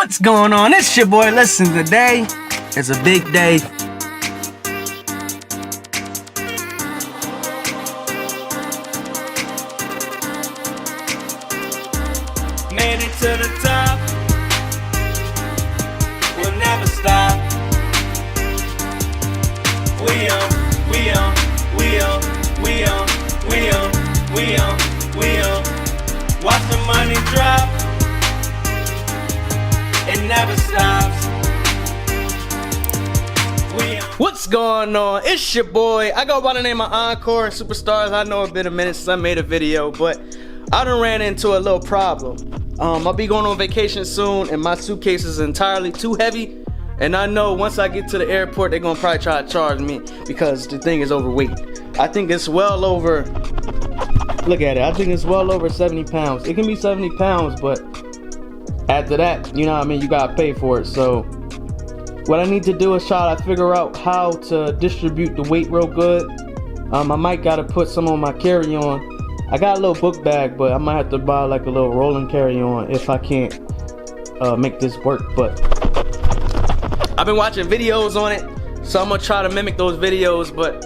What's going on? It's your boy. Listen, today is a big day. Made it to the top. We'll never stop. We on. Watch the money drop. It never stops. What's going on? It's your boy. I go by the name of Encore Super Stars. I know it's been a minute since I made a video, but I done ran into a little problem. I'll be going on vacation soon, and my suitcase is entirely too heavy. And I know once I get to the airport, they're gonna probably try to charge me because the thing is overweight. I think it's well over, look at it, I think it's well over 70 pounds. It can be 70 pounds, but after that, you know what I mean, you gotta pay for it. So what I need to do is try to figure out how to distribute the weight real good. I might gotta put some on my carry-on. I got a little book bag, but I might have to buy like a little rolling carry-on if I can't make this work. But I've been watching videos on it, so I'm gonna try to mimic those videos. But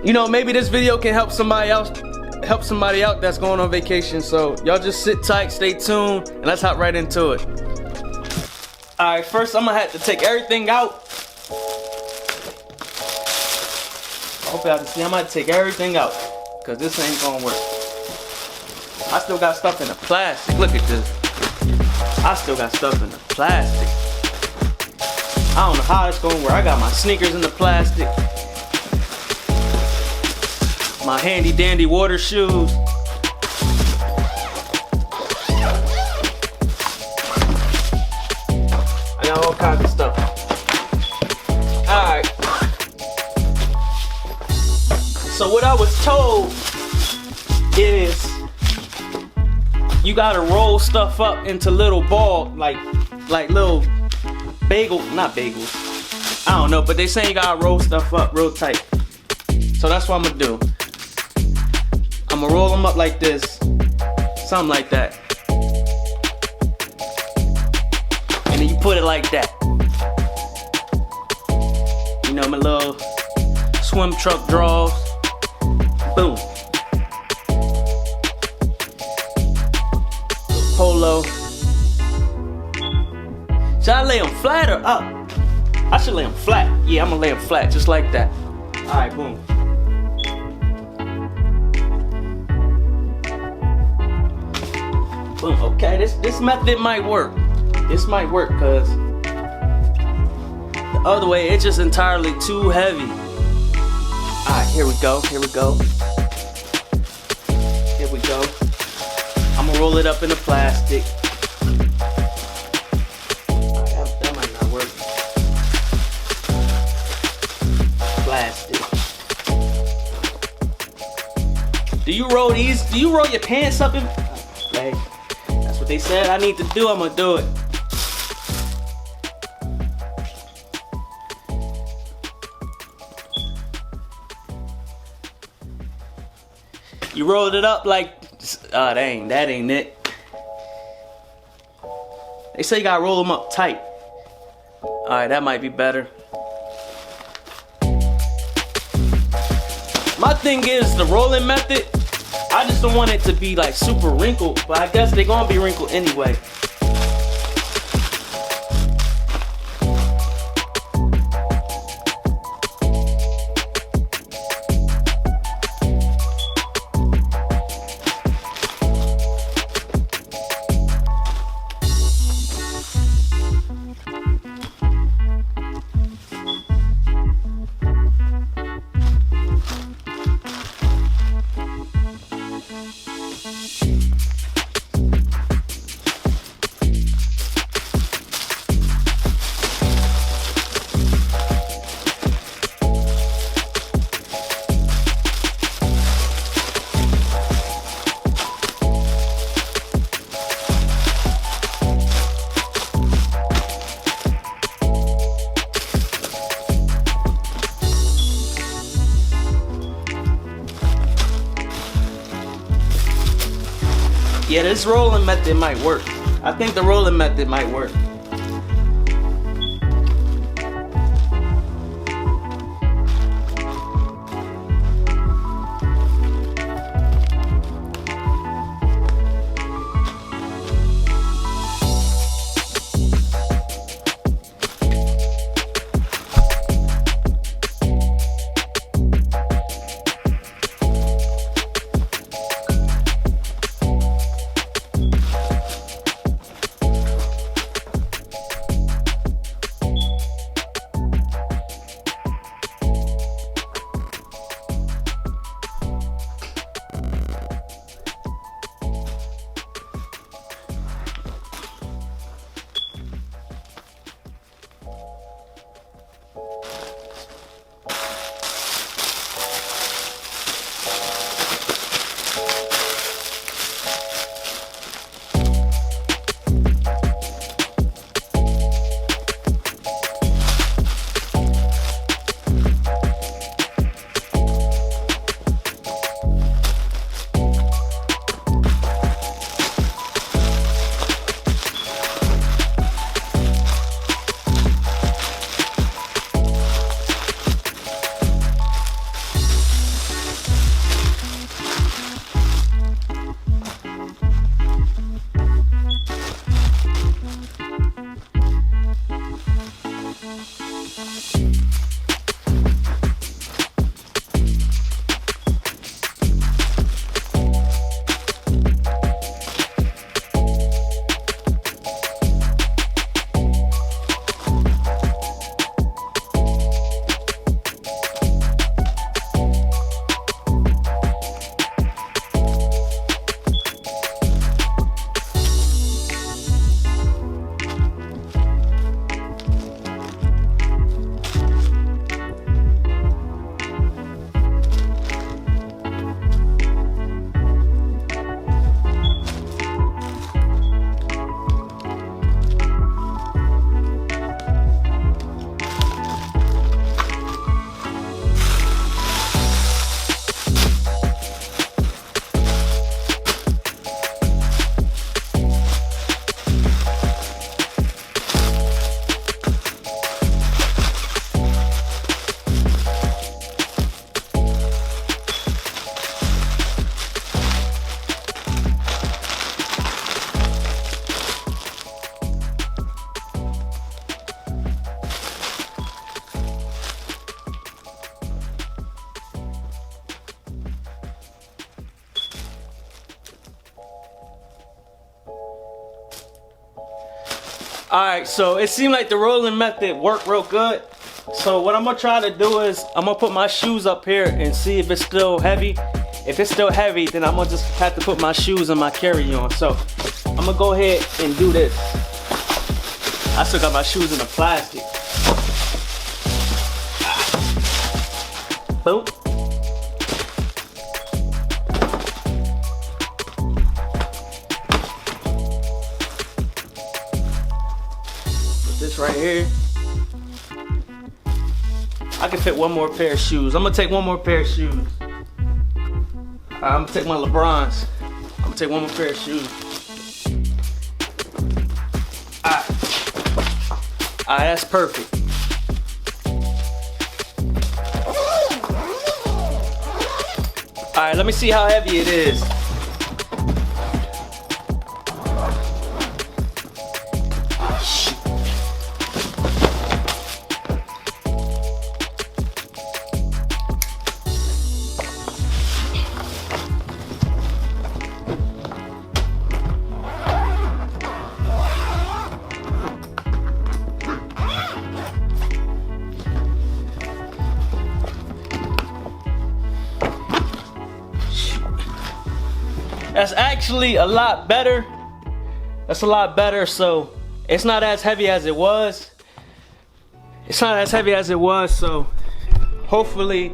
you know, maybe this video can help somebody else, help somebody out that's going on vacation. So y'all just sit tight, stay tuned, and let's hop right into it. Alright, first I'm gonna have to take everything out. Hopefully I can see. I'm gonna take everything out, cause this ain't gonna work. I still got stuff in the plastic. Look at this. I still got stuff in the plastic. I don't know how it's gonna work. I got my sneakers in the plastic. My handy dandy water shoes. I got all kinds of stuff. Alright. So what I was told is you gotta roll stuff up into little ball, like little not bagels. I don't know, but they saying you gotta roll stuff up real tight. So that's what I'm gonna do. I'm gonna roll them up like this, something like that. And then you put it like that. You know, my little swim truck draws. Boom. Polo. Should I lay them flat or up? I should lay them flat. Yeah, I'm gonna lay them flat, just like that. Alright, boom. Boom. Okay, this method might work. This might work, cause the other way, it's just entirely too heavy. Alright, here we go. Here we go. I'm gonna roll it up in the plastic. That might not work. Plastic. Do you roll these? Do you roll your pants up in? Hey, that's what they said I need to do. I'm gonna do it. You rolled it up like, oh dang, that ain't it. They say you gotta roll them up tight. Alright, that might be better. My thing is the rolling method, I just don't want it to be like super wrinkled, but I guess they're gonna be wrinkled anyway. Yeah, this rolling method might work. I think the rolling method might work. Alright, so it seemed like the rolling method worked real good. So what I'm gonna try to do is I'm gonna put my shoes up here and see if it's still heavy. If it's still heavy, then I'm gonna just have to put my shoes in my carry-on. So I'm gonna go ahead and do this. I still got my shoes in the plastic. Boom. This right here. I can fit one more pair of shoes. I'm gonna take one more pair of shoes. I'm gonna take my LeBrons. I'm gonna take one more pair of shoes. Alright, that's perfect. Alright, let me see how heavy it is. That's actually a lot better. That's a lot better. So it's not as heavy as it was. It's not as heavy as it was. So hopefully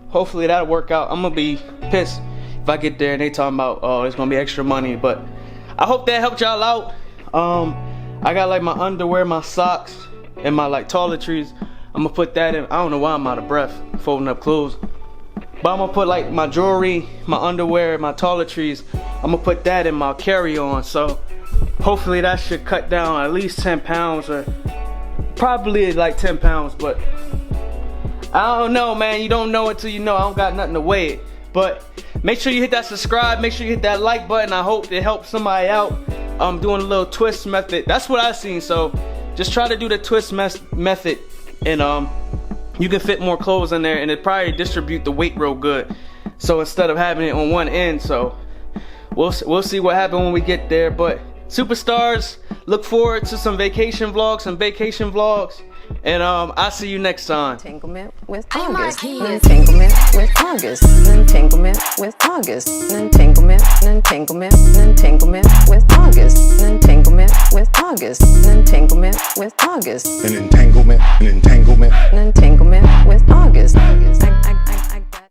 that'll work out. I'm gonna be pissed if I get there and they talking about, oh, it's gonna be extra money. But I hope that helped y'all out. I got like my underwear, my socks, and my like toiletries. I'm gonna put that in. I don't know why I'm out of breath folding up clothes. But I'm gonna put like my jewelry, my underwear, my toiletries. I'm gonna put that in my carry-on. So hopefully that should cut down at least 10 pounds, or probably like 10 pounds, but I don't know, man. You don't know until you know. I don't got nothing to weigh it. But make sure you hit that subscribe, make sure you hit that like button. I hope it helps somebody out. Doing a little twist method. That's what I seen, so just try to do the twist method, and you can fit more clothes in there, and it probably distribute the weight real good. So instead of having it on one end, so we'll see what happens when we get there. But Superstars, look forward to some vacation vlogs, and I'll see you next time. Entanglement with August. Entanglement with August. Entanglement with August. Entanglement. Entanglement. Entanglement with August. Entanglement with August. Entanglement with August. An entanglement with August.